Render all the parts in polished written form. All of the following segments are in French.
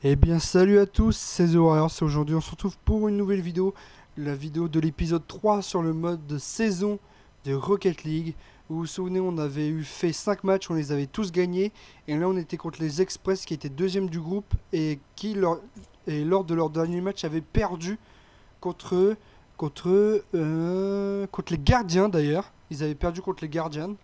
Eh bien salut à tous, c'est The Warriors et aujourd'hui on se retrouve pour une nouvelle vidéo, la vidéo de l'épisode 3 sur le mode de saison de Rocket League. Vous vous souvenez, on avait fait 5 matchs, on les avait tous gagnés et là on était contre les Express qui étaient deuxième du groupe et qui lors de leur dernier match avaient perdu contre, contre les Gardiens d'ailleurs. Ils avaient perdu contre les Gardiens.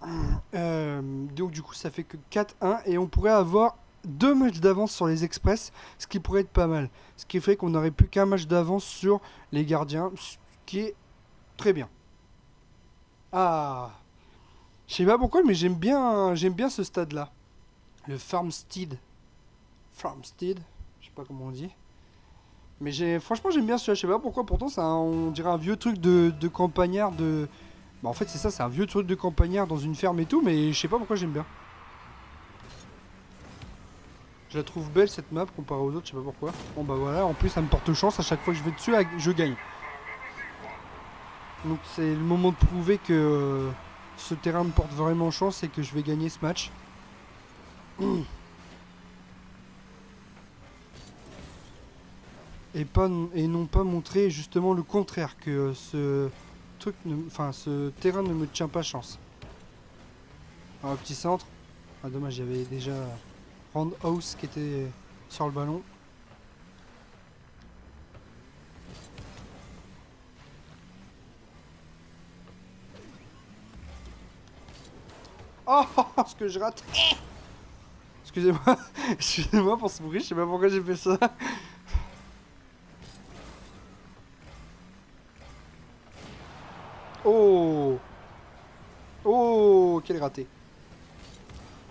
Donc du coup ça fait que 4-1 et on pourrait avoir deux matchs d'avance sur les Express, ce qui pourrait être pas mal. Ce qui fait qu'on n'aurait plus qu'un match d'avance sur les gardiens, ce qui est très bien. Ah, je sais pas pourquoi, mais j'aime bien ce stade-là. Le Farmstead. Farmstead, je sais pas comment on dit. Mais franchement j'aime bien celui-là, je sais pas pourquoi, pourtant on dirait un vieux truc de campagnard de... Bah en fait c'est ça, c'est un vieux truc de campagnard dans une ferme et tout, mais je sais pas pourquoi j'aime bien. Je la trouve belle cette map comparée aux autres, je sais pas pourquoi. Bon bah voilà, en plus ça me porte chance, à chaque fois que je vais dessus, je gagne. Donc c'est le moment de prouver que ce terrain me porte vraiment chance et que je vais gagner ce match. Et non pas montrer justement le contraire, que ce terrain ne me tient pas chance. Alors, petit centre. Ah dommage, il y avait déjà Roundhouse qui était sur le ballon. Oh, ce que je rate. Excusez-moi, excusez-moi pour ce bruit, je sais pas pourquoi j'ai fait ça. Oh, oh, quel raté.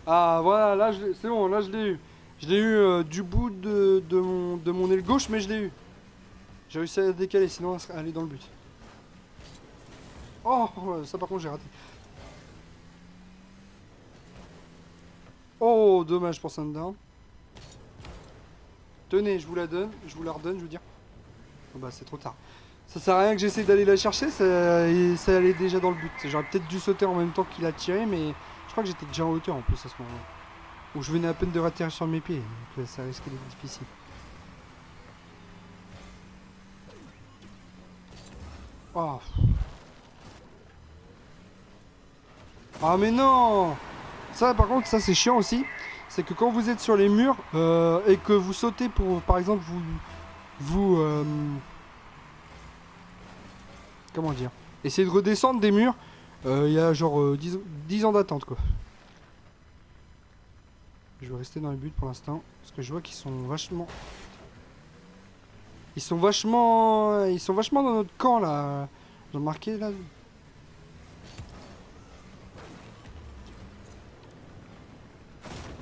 Ah voilà, là c'est bon, là je l'ai eu. Je l'ai eu du bout de mon aile gauche, mais je l'ai eu. J'ai réussi à décaler, sinon elle serait allée dans le but. Oh, ça par contre j'ai raté. Oh, dommage pour Sundown. Tenez, je vous la donne, je vous la redonne, je veux dire. Oh bah c'est trop tard. Ça sert à rien que j'essaie d'aller la chercher, ça allait déjà dans le but. J'aurais peut-être dû sauter en même temps qu'il a tiré, mais je crois que j'étais déjà en hauteur en plus à ce moment-là. Ou je venais à peine de atterrir sur mes pieds, donc ça risquait d'être difficile. Oh. Ah mais non. Ça par contre, ça c'est chiant aussi. C'est que quand vous êtes sur les murs et que vous sautez pour, par exemple, vous comment dire, essayez de redescendre des murs, il y a genre 10 ans d'attente quoi. Je vais rester dans les buts pour l'instant, parce que je vois qu'ils sont vachement... Ils sont vachement dans notre camp là. J'ai remarqué là.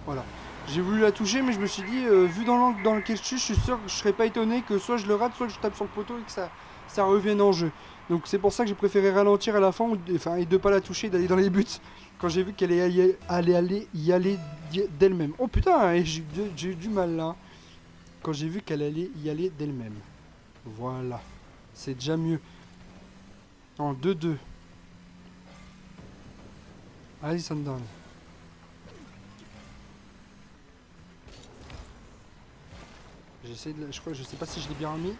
Voilà. J'ai voulu la toucher, mais je me suis dit, vu dans l'angle dans lequel je suis sûr que je serais pas étonné que soit je le rate, soit que je tape sur le poteau et que ça revienne en jeu. Donc c'est pour ça que j'ai préféré ralentir à la fin, enfin, et de pas la toucher, d'aller dans les buts, quand j'ai vu qu'elle allait y aller d'elle-même. Oh putain, j'ai eu du mal là. Quand j'ai vu qu'elle allait y aller d'elle-même. Voilà. C'est déjà mieux. En 2-2. Allez, Sundown. J'essaie de... Je crois, je sais pas si je l'ai bien remis.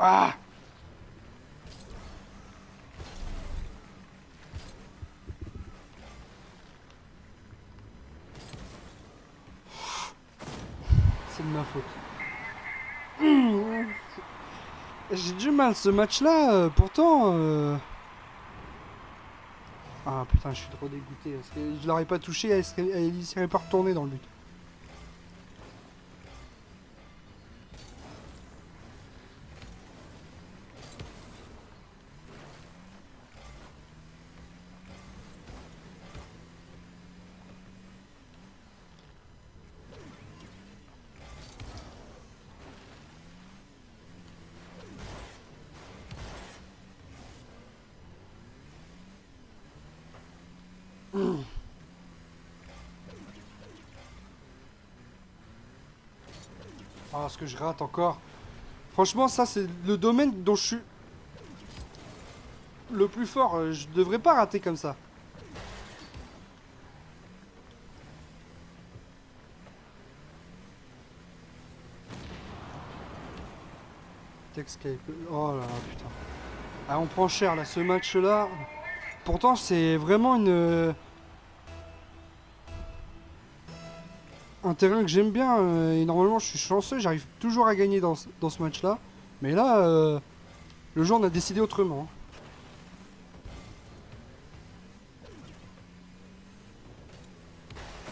Ah, c'est de ma faute. J'ai du mal ce match-là, pourtant... Ah putain, je suis trop dégoûté. Parce que je l'aurais pas touché, elle serait pas retournée dans le but. Ah, ce que je rate encore. Franchement, ça, c'est le domaine dont je suis... le plus fort. Je devrais pas rater comme ça. Texcape. Oh là là, putain. Ah, on prend cher là, ce match-là. Pourtant, c'est vraiment un terrain que j'aime bien. Et normalement, je suis chanceux. J'arrive toujours à gagner dans ce match-là. Mais là, le jeu, on a décidé autrement.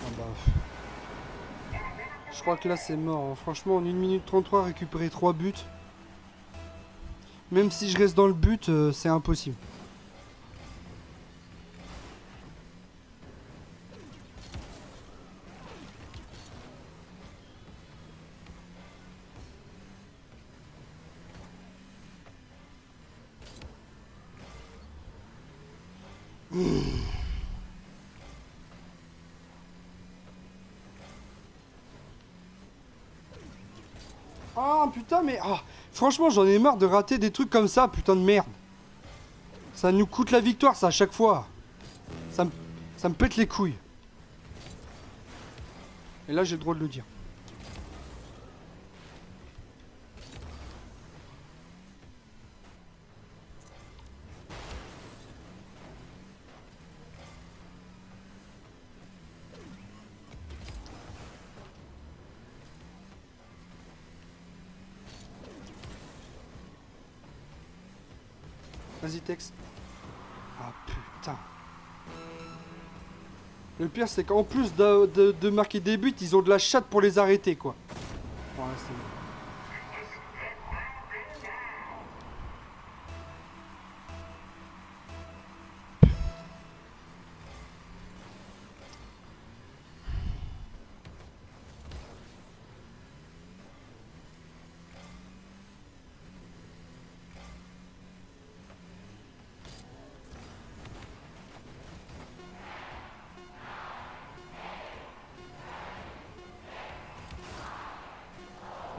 Ah bah, je crois que là, c'est mort. Hein. Franchement, en 1 minute 33, récupérer 3 buts. Même si je reste dans le but, c'est impossible. Ah putain, mais franchement, j'en ai marre de rater des trucs comme ça, putain de merde. Ça nous coûte la victoire, ça, à chaque fois. Ça me, ça me pète les couilles. Et là, j'ai le droit de le dire. Vas-y, Tex. Ah putain. Le pire, c'est qu'en plus de marquer des buts, ils ont de la chatte pour les arrêter, quoi. Voilà, c'est bon.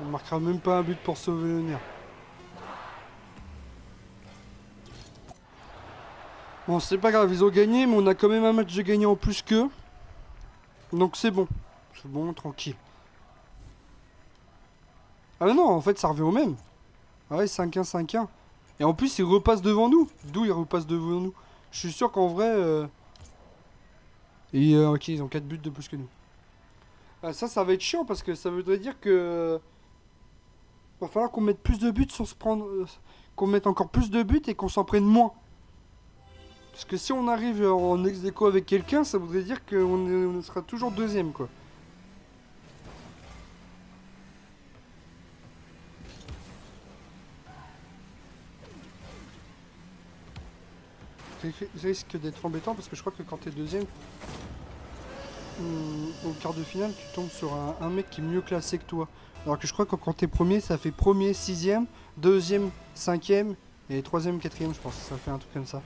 On marquera même pas un but pour sauver l'honneur. Bon, c'est pas grave, ils ont gagné, mais on a quand même un match de gagné en plus qu'eux. Donc c'est bon. C'est bon, tranquille. Ah mais non, en fait, ça revient au même. Ah ouais, 5-1, 5-1. Et en plus, ils repassent devant nous. D'où ils repassent devant nous. Je suis sûr qu'en vrai... ok, ils ont 4 buts de plus que nous. Ah, ça va être chiant parce que ça voudrait dire que... Va falloir qu'on mette plus de buts sans se prendre... qu'on mette encore plus de buts et qu'on s'en prenne moins. Parce que si on arrive en ex-aequo avec quelqu'un, ça voudrait dire qu'on sera toujours deuxième, quoi. Ça risque d'être embêtant parce que je crois que quand t'es deuxième, au quart de finale, tu tombes sur un mec qui est mieux classé que toi. Alors que je crois que quand t'es premier, ça fait premier, sixième, deuxième, cinquième et troisième, quatrième, je pense. Ça fait un truc comme ça.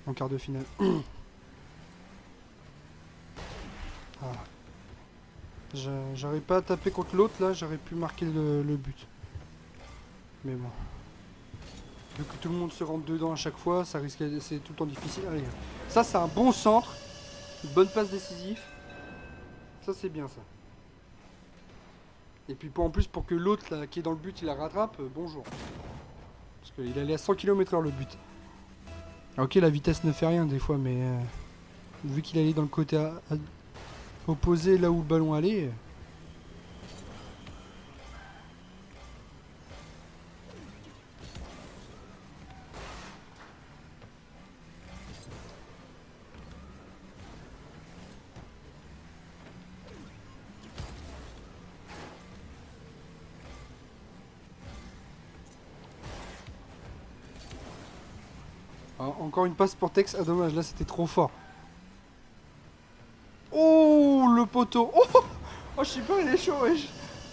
En quart de finale. Ah. J'aurais pas tapé contre l'autre là, j'aurais pu marquer le but. Mais bon. Vu que tout le monde se rentre dedans à chaque fois, ça risque, c'est tout le temps difficile. Allez, ça c'est un bon centre, une bonne passe décisive. Ça c'est bien ça. Et puis en plus pour que l'autre là qui est dans le but il la rattrape, bonjour. Parce qu'il allait à 100 km/h le but. Alors, ok, la vitesse ne fait rien des fois, mais vu qu'il allait dans le côté opposé là où le ballon allait. Encore une passe pour Tex. Ah dommage, là c'était trop fort. Oh le poteau. Oh, oh je sais pas, il est chaud. Wesh.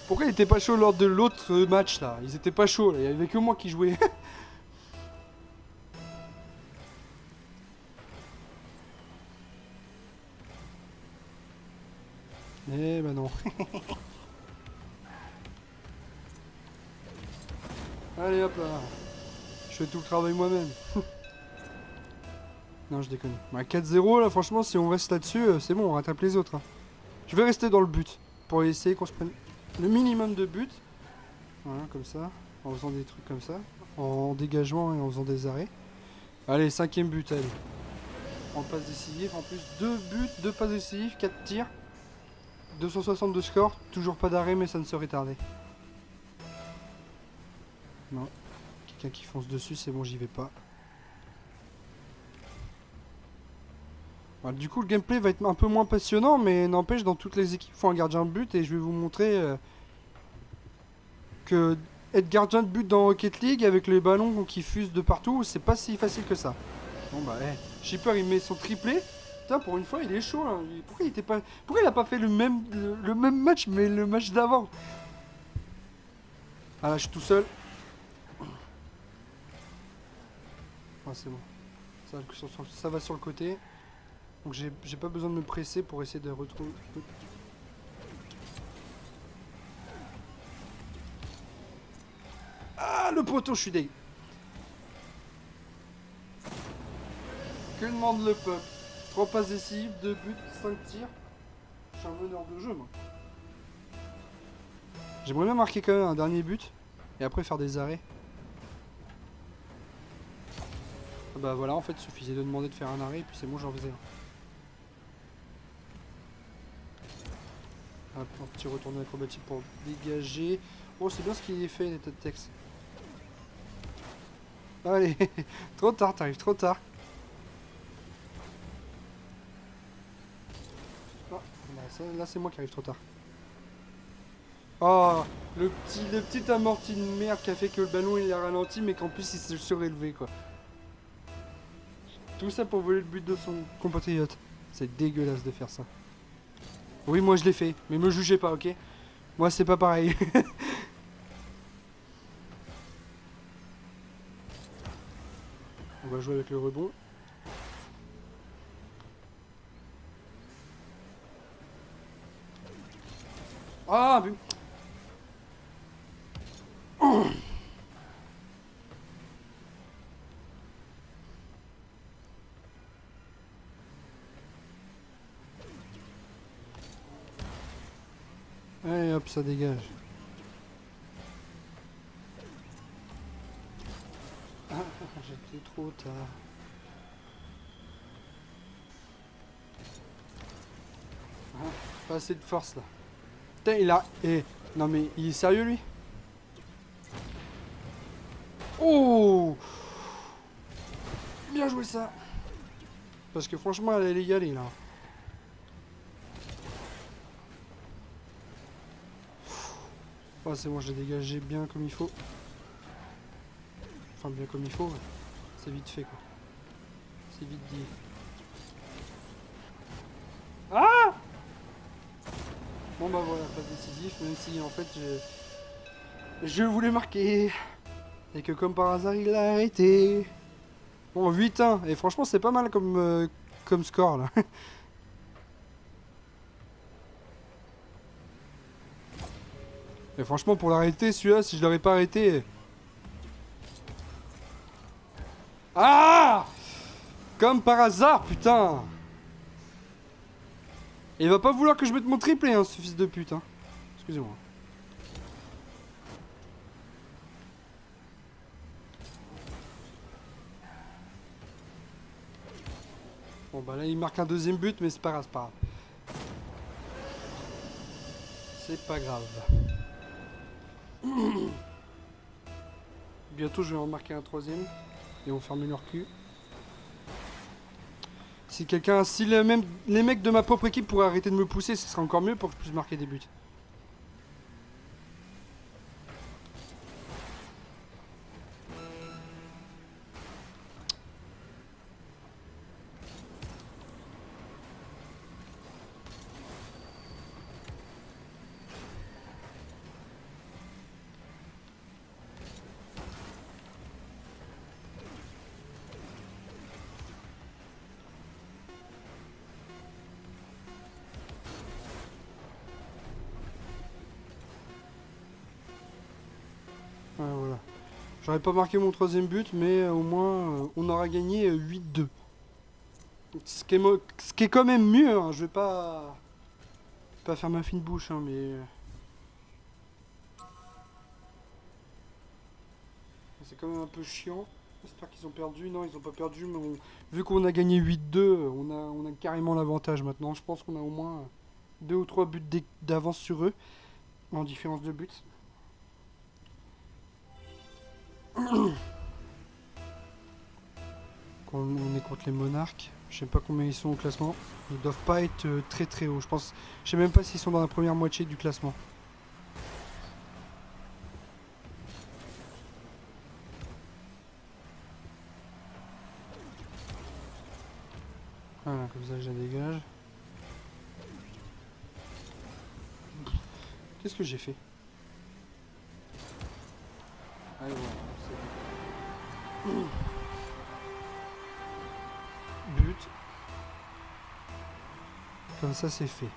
Pourquoi il était pas chaud lors de l'autre match là? Ils étaient pas chauds là, il y avait que moi qui jouais. Eh ben non. Allez hop là. Je fais tout le travail moi-même. Non, je déconne. Bah, 4-0, là, franchement, si on reste là-dessus, c'est bon, on rattrape les autres. Hein. Je vais rester dans le but. Pour essayer qu'on se prenne le minimum de buts. Voilà, comme ça. En faisant des trucs comme ça. En dégagement et en faisant des arrêts. Allez, 5ème but, allez. En passe décisive. En plus, 2 buts, 2 passes décisives, 4 tirs. 260 de score. Toujours pas d'arrêt, mais ça ne serait tardé. Non. Quelqu'un qui fonce dessus, c'est bon, j'y vais pas. Voilà, du coup, le gameplay va être un peu moins passionnant, mais n'empêche, dans toutes les équipes, il faut un gardien de but. Et je vais vous montrer que être gardien de but dans Rocket League avec les ballons qui fusent de partout, c'est pas si facile que ça. Bon bah, Shipper il met son triplé. Putain, pour une fois, il est chaud là. Pourquoi il a pas fait le même match, mais le match d'avant? Ah là, je suis tout seul. Ah, c'est bon. Ça va sur le côté. Donc j'ai pas besoin de me presser pour essayer de retrouver. Ah, le poteau, je suis dégueu. Que demande le peuple? 3 passes décisives, 2 buts, 5 tirs. Je suis un meneur de jeu, moi. J'aimerais bien marquer quand même un dernier but. Et après faire des arrêts. Ah bah voilà, en fait, il suffisait de demander de faire un arrêt et puis c'est bon, j'en faisais un. Un petit retourné acrobatique pour dégager. Oh, c'est bien ce qu'il est fait, les têtes de texte. Allez, trop tard, t'arrives trop tard. Oh, là, c'est moi qui arrive trop tard. Oh, le petit amorti de merde qui a fait que le ballon il a ralenti, mais qu'en plus il s'est surélevé, quoi. Tout ça pour voler le but de son compatriote. C'est dégueulasse de faire ça. Oui, moi je l'ai fait, mais me jugez pas, ok? Moi c'est pas pareil. On va jouer avec le rebond. Ah, mais... Allez hop, ça dégage. Ah, j'étais trop tard. Ah, pas assez de force là. Putain, il a... non mais, il est sérieux lui? Oh! Bien joué ça! Parce que franchement, elle est égalée là. Oh, c'est bon, j'ai dégagé bien comme il faut. Enfin, bien comme il faut. C'est vite fait quoi. C'est vite dit. Ah! Bon bah voilà, pas décisif, même si en fait je voulais marquer. Et que comme par hasard il a arrêté. Bon, 8-1. Et franchement, c'est pas mal comme score là. Et franchement, pour l'arrêter, celui-là, si je l'aurais pas arrêté. Ah! Comme par hasard, putain! Et il va pas vouloir que je mette mon triplé, hein, ce fils de pute. Hein. Excusez-moi. Bon bah là il marque un deuxième but, mais c'est pas grave, c'est pas grave. C'est pas grave. Bientôt je vais en marquer un troisième. Et on ferme leur cul. Si quelqu'un, si les mecs de ma propre équipe pourraient arrêter de me pousser, ce serait encore mieux pour que je puisse marquer des buts. J'aurais pas marqué mon troisième but, mais au moins on aura gagné 8-2. Ce qui est quand même mieux, hein. Je vais pas faire ma fine bouche, hein, mais c'est quand même un peu chiant. J'espère qu'ils ont perdu. Non, ils ont pas perdu, mais vu qu'on a gagné 8-2, on a carrément l'avantage maintenant. Je pense qu'on a au moins 2 ou 3 buts d'avance sur eux, en différence de buts. On est contre les Monarques. Je sais pas combien ils sont au classement. Ils doivent pas être très très hauts. Je sais même pas s'ils sont dans la première moitié du classement. Voilà, comme ça je la dégage. Qu'est-ce que j'ai fait? Allez, voilà, but. Comme ça c'est fait.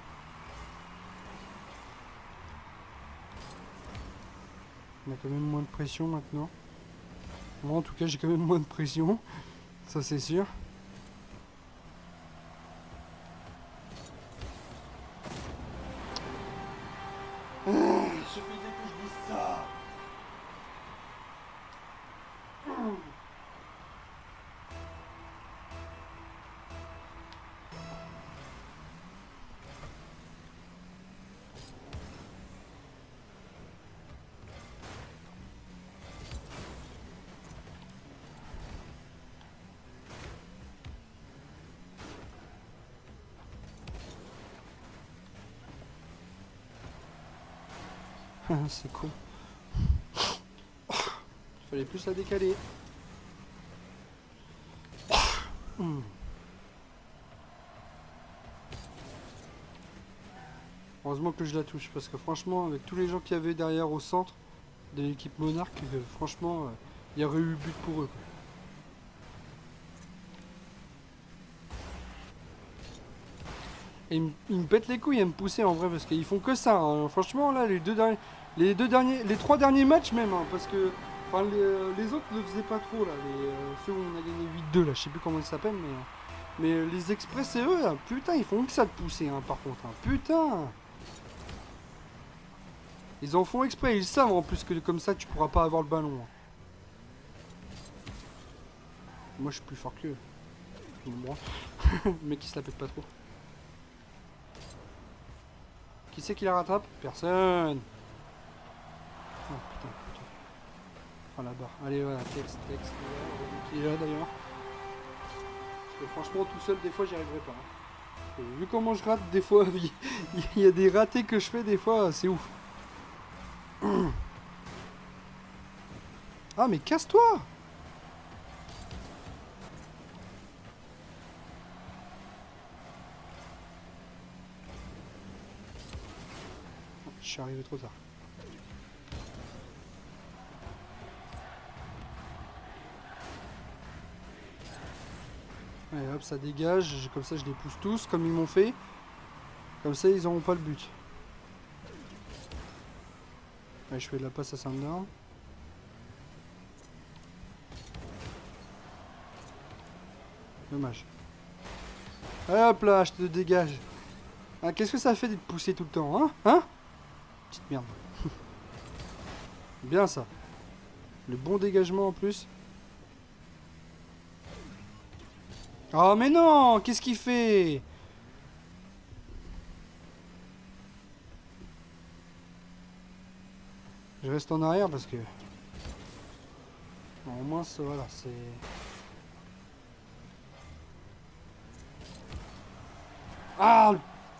On a quand même moins de pression maintenant. Moi en tout cas j'ai quand même moins de pression. Ça c'est sûr. Je fais que je dis ça. C'est con. Il fallait plus la décaler. Heureusement que je la touche, parce que franchement, avec tous les gens qu'il y avait derrière au centre de l'équipe Monarque, franchement, il y aurait eu but pour eux, quoi. Et ils me pètent les couilles à me pousser en vrai, parce qu'ils font que ça, hein. Franchement, là, les 3 derniers matchs même, hein, parce que enfin, les autres ne le faisaient pas trop, là. Ceux où on a gagné 8-2, là, je sais plus comment ils s'appellent, mais les Express, c'est eux, là. Putain, ils font que ça de pousser, hein, par contre, hein. Putain! Ils en font exprès, ils savent en plus que comme ça, tu pourras pas avoir le ballon, hein. Moi, je suis plus fort qu'eux. Moi. Le mec, il se la pète pas trop. Qui c'est qui la rattrape? Personne. Oh putain, putain. Oh la barre. Allez, voilà, texte. Qui est là d'ailleurs. Parce que franchement, tout seul, des fois, j'y arriverai pas, hein. Vu comment je rate, des fois, il y a des ratés que je fais, des fois, c'est ouf. Ah, mais casse-toi! Je suis arrivé trop tard. Allez hop, ça dégage, comme ça je les pousse tous, comme ils m'ont fait. Comme ça ils n'auront pas le but. Allez, je fais de la passe à Sandor. Dommage. Allez hop là, je te dégage. Ah, qu'est-ce que ça fait d'être poussé tout le temps, hein? Hein? Petite merde. Bien ça. Le bon dégagement en plus. Oh mais non! Qu'est-ce qu'il fait? Je reste en arrière parce que... Bon, au moins, voilà, c'est... Ah!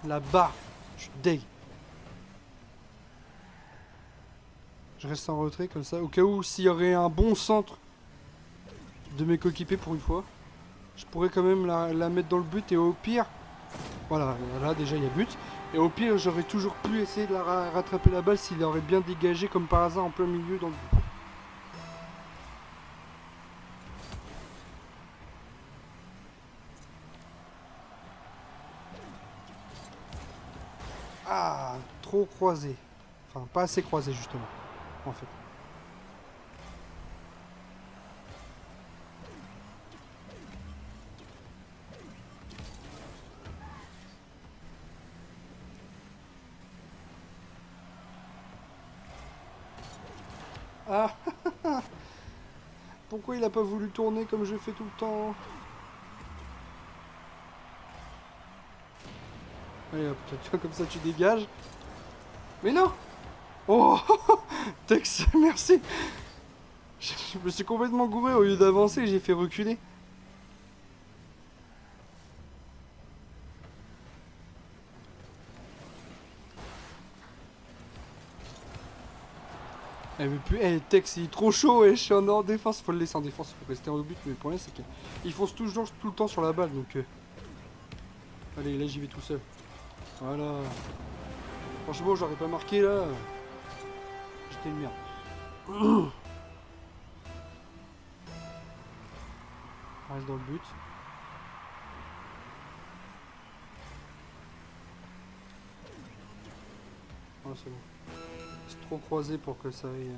La barre! Je suis deg. Je reste en retrait comme ça, au cas où s'il y aurait un bon centre de mes coéquipiers pour une fois. Je pourrais quand même la mettre dans le but et au pire... Voilà, là déjà il y a but. Et au pire, j'aurais toujours pu essayer de rattraper la balle s'il aurait bien dégagé comme par hasard en plein milieu dans le but. Ah, trop croisé. Enfin, pas assez croisé justement, en fait. Ah. Pourquoi il a pas voulu tourner comme je fais tout le temps? Allez hop, tu vois, comme ça tu dégages. Mais non. Oh. Tex, merci. Je me suis complètement gouré, au lieu d'avancer, j'ai fait reculer. Eh, mais puis, eh, Tex, il est trop chaud et je suis en hors défense. Faut le laisser en défense, faut rester en but. Mais le problème, c'est qu'il fonce toujours tout le temps sur la balle. Donc, allez, là, j'y vais tout seul. Voilà. Franchement, j'aurais pas marqué là. J'étais une merde. On reste dans le but. Ah, c'est bon. C'est trop croisé pour que ça aille.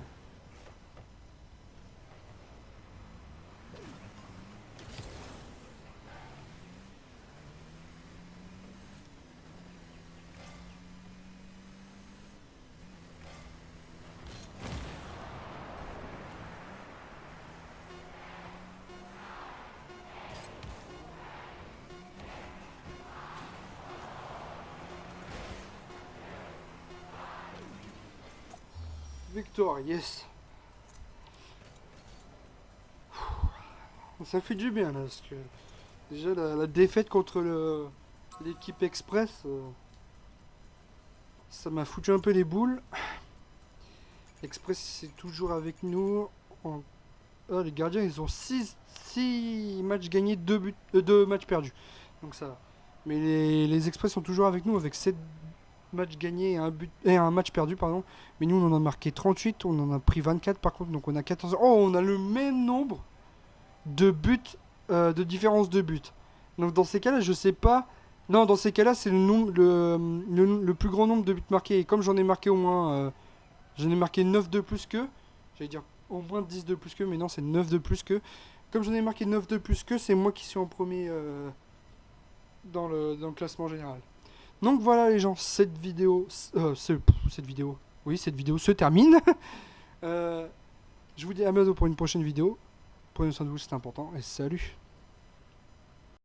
Victoire, yes. Ça fait du bien là, parce que déjà la défaite contre l'équipe Express, ça m'a foutu un peu les boules. Express c'est toujours avec nous. Ah, les gardiens ils ont 6 matchs gagnés, 2 matchs perdus. Donc ça va. Mais les Express sont toujours avec nous avec 7 matchs gagnés et un match perdu, pardon. Mais nous on en a marqué 38, on en a pris 24 par contre, donc on a 14. Oh, on a le même nombre de buts, de différence de buts. Donc dans ces cas-là, je sais pas. Non, dans ces cas-là, c'est le, nombre, le plus grand nombre de buts marqués. Et comme j'en ai marqué au moins. J'en ai marqué 9 de plus que. J'allais dire au moins 10 de plus que, mais non, c'est 9 de plus que. Comme j'en ai marqué 9 de plus que, c'est moi qui suis en premier dans le classement général. Donc voilà les gens, cette vidéo. Cette vidéo. Oui, cette vidéo se termine. Je vous dis à bientôt pour une prochaine vidéo. Prenez soin de vous, c'est important. Et salut!